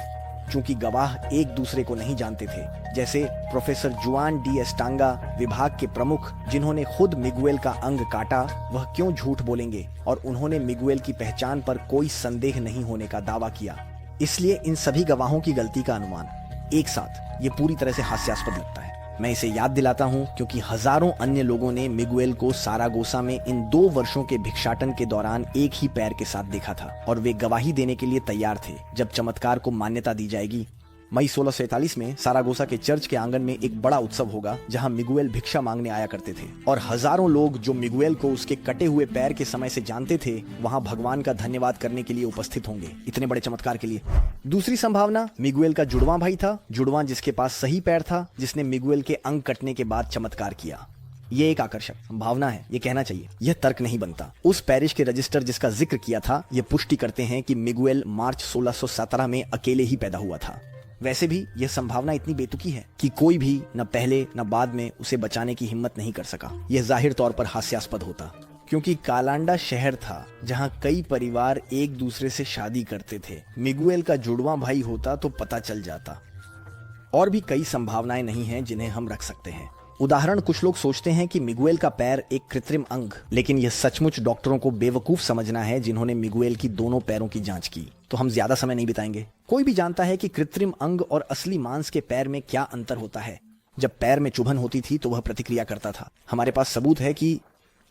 क्योंकि गवाह एक दूसरे को नहीं जानते थे। जैसे प्रोफेसर जुआन डी एस्टांगा, विभाग के प्रमुख, जिन्होंने खुद मिगुएल का अंग काटा, वह क्यों झूठ बोलेंगे? और उन्होंने मिगुएल की पहचान पर कोई संदेह नहीं होने का दावा किया। इसलिए इन सभी गवाहों की गलती का अनुमान एक साथ, ये पूरी तरह से हास्यास्पद लगता है। मैं इसे याद दिलाता हूं क्योंकि हजारों अन्य लोगों ने मिगुएल को सारागोसा में इन 2 वर्षों के भिक्षाटन के दौरान एक ही पैर के साथ देखा था, और वे गवाही देने के लिए तैयार थे जब चमत्कार को मान्यता दी जाएगी। मई 1647 में सारागोसा के चर्च के आंगन में एक बड़ा उत्सव होगा, जहां मिगुएल भिक्षा मांगने आया करते थे, और हजारों लोग जो मिगुएल को उसके कटे हुए पैर के समय से जानते थे, वहां भगवान का धन्यवाद करने के लिए उपस्थित होंगे, इतने बड़े चमत्कार के लिए। दूसरी संभावना, मिगुएल का जुड़वां भाई था, जुड़वां जिसके पास सही पैर था, जिसने मिगुएल के अंग कटने के बाद चमत्कार किया। ये एक आकर्षक भावना है, ये कहना चाहिए, यह तर्क नहीं बनता। उस पैरिश के रजिस्टर जिसका जिक्र किया था, ये पुष्टि करते हैं कि मिगुएल मार्च 1617 में अकेले ही पैदा हुआ था। वैसे भी यह संभावना इतनी बेतुकी है कि कोई भी न पहले न बाद में उसे बचाने की हिम्मत नहीं कर सका। यह जाहिर तौर पर हास्यास्पद होता, क्योंकि कालांडा शहर था जहां कई परिवार एक दूसरे से शादी करते थे। मिगुएल का जुड़वां भाई होता तो पता चल जाता। और भी कई संभावनाएं नहीं हैं जिन्हें हम रख सकते हैं। उदाहरण, कुछ लोग सोचते हैं कि मिगुएल का पैर एक कृत्रिम अंग, लेकिन यह सचमुच डॉक्टरों को बेवकूफ समझना है जिन्होंने मिगुएल की दोनों पैरों की जांच की। तो हम ज्यादा समय नहीं बिताएंगे। कोई भी जानता है कि कृत्रिम अंग और असली मांस के पैर में क्या अंतर होता है। जब पैर में चुभन होती थी तो वह प्रतिक्रिया करता था। हमारे पास सबूत है कि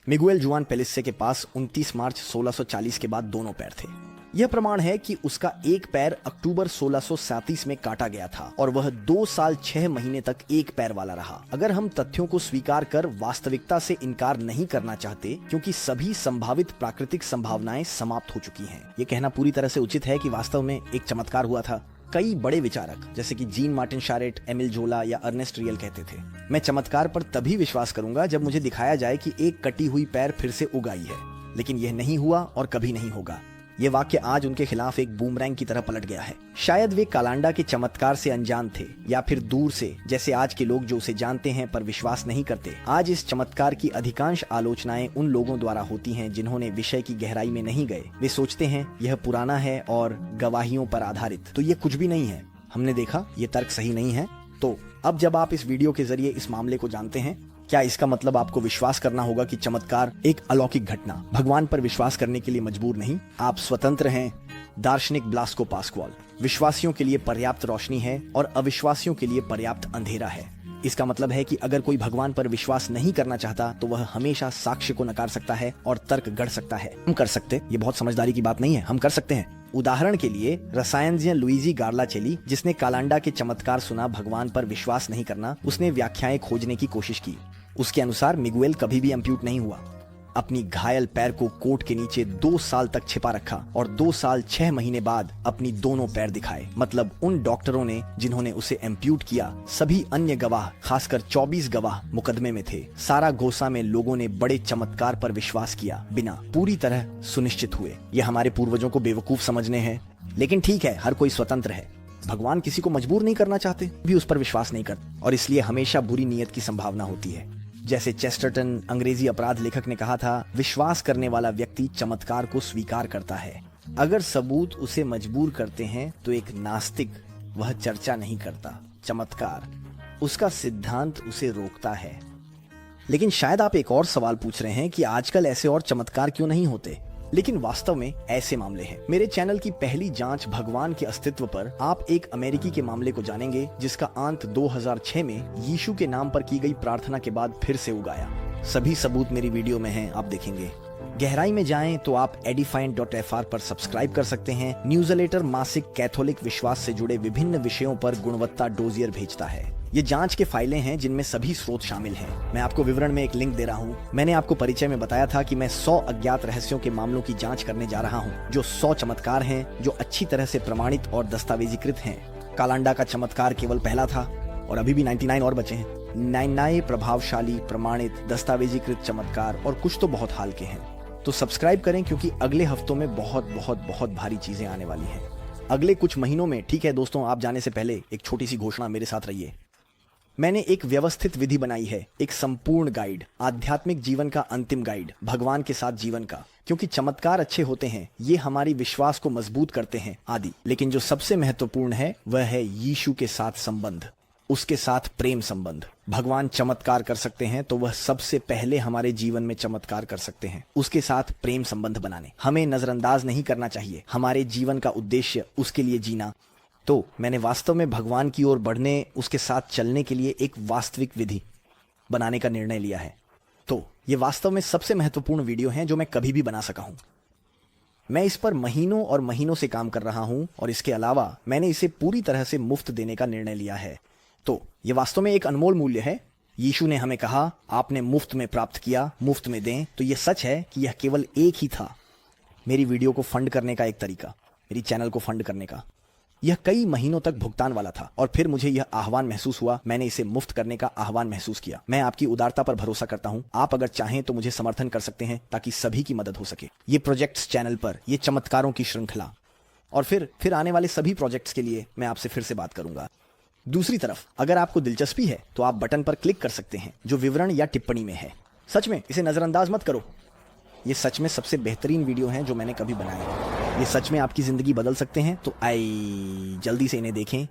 मिगुएल जुआन पेलिस्से के पास 29 मार्च 1640 के बाद दोनों पैर थे। यह प्रमाण है कि उसका एक पैर अक्टूबर 1637 में काटा गया था और वह 2 साल 6 महीने तक एक पैर वाला रहा। अगर हम तथ्यों को स्वीकार कर वास्तविकता से इनकार नहीं करना चाहते, क्योंकि सभी संभावित प्राकृतिक संभावनाएं समाप्त हो चुकी हैं। ये कहना पूरी तरह से उचित है कि वास्तव में एक चमत्कार हुआ था। कई बड़े विचारक जैसे कि जीन मार्टिन शारेट, एमिल जोला या अर्नेस्ट रियल कहते थे, मैं चमत्कार पर तभी विश्वास करूंगा जब मुझे दिखाया जाए कि एक कटी हुई पैर फिर से उग आई है। लेकिन यह नहीं हुआ और कभी नहीं होगा। ये वाक्य आज उनके खिलाफ एक बूमरैंग की तरह पलट गया है। शायद वे कालांडा के चमत्कार से अनजान थे, या फिर दूर से, जैसे आज के लोग जो उसे जानते हैं पर विश्वास नहीं करते। आज इस चमत्कार की अधिकांश आलोचनाएं उन लोगों द्वारा होती हैं जिन्होंने विषय की गहराई में नहीं गए। वे सोचते हैं यह पुराना है और गवाहियों पर आधारित, तो ये कुछ भी नहीं है। हमने देखा ये तर्क सही नहीं है। तो अब जब आप इस वीडियो के जरिए इस मामले को जानते हैं, क्या इसका मतलब आपको विश्वास करना होगा कि चमत्कार एक अलौकिक घटना? भगवान पर विश्वास करने के लिए मजबूर नहीं, आप स्वतंत्र हैं। दार्शनिक ब्लास्को पास्क्वाल। विश्वासियों के लिए पर्याप्त रोशनी है और अविश्वासियों के लिए पर्याप्त अंधेरा है। इसका मतलब है कि अगर कोई भगवान पर विश्वास नहीं करना चाहता तो वह हमेशा साक्ष्य को नकार सकता है और तर्क गढ़ सकता है। हम कर सकते, ये बहुत समझदारी की बात नहीं है, हम कर सकते हैं। उदाहरण के लिए रसायनज्ञ लुइजी गार्लाचेली, जिसने कालांडा के चमत्कार सुना भगवान पर विश्वास नहीं करना, उसने व्याख्याएं खोजने की कोशिश की। उसके अनुसार मिगुएल कभी भी एम्प्यूट नहीं हुआ। अपनी घायल पैर को कोट के नीचे 2 साल तक छिपा रखा और 2 साल 6 महीने बाद अपनी दोनों पैर दिखाए। मतलब उन डॉक्टरों ने जिन्होंने उसे एम्प्यूट किया, सभी अन्य गवाह, खासकर 24 गवाह मुकदमे में थे। सारा गोसा में लोगों ने बड़े चमत्कार पर विश्वास किया बिना पूरी तरह सुनिश्चित हुए। यह हमारे पूर्वजों को बेवकूफ समझने हैं, लेकिन ठीक है, हर कोई स्वतंत्र है। भगवान किसी को मजबूर नहीं करना चाहते, भी उस पर विश्वास नहीं करते, और इसलिए हमेशा बुरी नीयत की संभावना होती है। जैसे चेस्टरटन, अंग्रेजी अपराध लेखक, ने कहा था, विश्वास करने वाला व्यक्ति चमत्कार को स्वीकार करता है। अगर सबूत उसे मजबूर करते हैं तो एक नास्तिक वह चर्चा नहीं करता। चमत्कार, उसका सिद्धांत उसे रोकता है। लेकिन शायद आप एक और सवाल पूछ रहे हैं कि आजकल ऐसे और चमत्कार क्यों नहीं होते? लेकिन वास्तव में ऐसे मामले हैं। मेरे चैनल की पहली जांच भगवान के अस्तित्व पर आप एक अमेरिकी के मामले को जानेंगे जिसका अंत 2006 में यीशु के नाम पर की गई प्रार्थना के बाद फिर से उगाया। सभी सबूत मेरी वीडियो में हैं, आप देखेंगे। गहराई में जाएं तो आप edifying.fr पर सब्सक्राइब कर सकते हैं। न्यूज़लेटर मासिक कैथोलिक विश्वास से जुड़े विभिन्न विषयों पर गुणवत्ता डोजियर भेजता है। ये जांच के फाइलें हैं जिनमें सभी स्रोत शामिल हैं। मैं आपको विवरण में एक लिंक दे रहा हूँ। मैंने आपको परिचय में बताया था कि मैं 100 अज्ञात रहस्यों के मामलों की जांच करने जा रहा हूँ, जो 100 चमत्कार हैं जो अच्छी तरह से प्रमाणित और दस्तावेजीकृत हैं। कालांडा का चमत्कार केवल पहला था और अभी भी 99 और बचे हैं। 99 प्रभावशाली, प्रमाणित, दस्तावेजीकृत चमत्कार, और कुछ तो बहुत हाल के हैं। तो सब्सक्राइब करें, क्योंकि अगले हफ्तों में बहुत बहुत बहुत भारी चीजें आने वाली हैं। अगले कुछ महीनों में। ठीक है दोस्तों, आप जाने से पहले एक छोटी सी घोषणा, मेरे साथ रहिए। मैंने एक व्यवस्थित विधि बनाई है, एक संपूर्ण गाइड, आध्यात्मिक जीवन का अंतिम गाइड, भगवान के साथ जीवन का। क्योंकि चमत्कार अच्छे होते हैं, ये हमारी विश्वास को मजबूत करते हैं आदि, लेकिन जो सबसे महत्वपूर्ण है वह है यीशु के साथ संबंध, उसके साथ प्रेम संबंध। भगवान चमत्कार कर सकते हैं तो वह सबसे पहले हमारे जीवन में चमत्कार कर सकते हैं, उसके साथ प्रेम संबंध बनाने। हमें नजरअंदाज नहीं करना चाहिए हमारे जीवन का उद्देश्य, उसके लिए जीना। तो मैंने वास्तव में भगवान की ओर बढ़ने, उसके साथ चलने के लिए एक वास्तविक विधि बनाने का निर्णय लिया है। तो ये वास्तव में सबसे महत्वपूर्ण वीडियो है जो मैं कभी भी बना सका हूं। मैं इस पर महीनों और महीनों से काम कर रहा हूं, और इसके अलावा मैंने इसे पूरी तरह से मुफ्त देने का निर्णय लिया है। तो ये वास्तव में एक अनमोल मूल्य है। यीशु ने हमें कहा, आपने मुफ्त में प्राप्त किया, मुफ्त में दें। तो यह सच है कि यह केवल एक ही था, मेरी वीडियो को फंड करने का एक तरीका, मेरी चैनल को फंड करने का। यह कई महीनों तक भुगतान वाला था, और फिर मुझे यह आह्वान महसूस हुआ, मैंने इसे मुफ्त करने का आह्वान महसूस किया। मैं आपकी उदारता पर भरोसा करता हूं। आप अगर चाहें तो मुझे समर्थन कर सकते हैं ताकि सभी की मदद हो सके। ये प्रोजेक्ट्स चैनल पर, ये चमत्कारों की श्रृंखला, और फिर आने वाले सभी प्रोजेक्ट्स के लिए मैं आपसे फिर से बात करूंगा। दूसरी तरफ, अगर आपको दिलचस्पी है तो आप बटन पर क्लिक कर सकते हैं जो विवरण या टिप्पणी में है। सच में इसे नजरअंदाज मत करो, ये सच में सबसे बेहतरीन वीडियो हैं जो मैंने कभी बनाए हैं। ये सच में आपकी जिंदगी बदल सकते हैं। तो जल्दी से इन्हें देखें।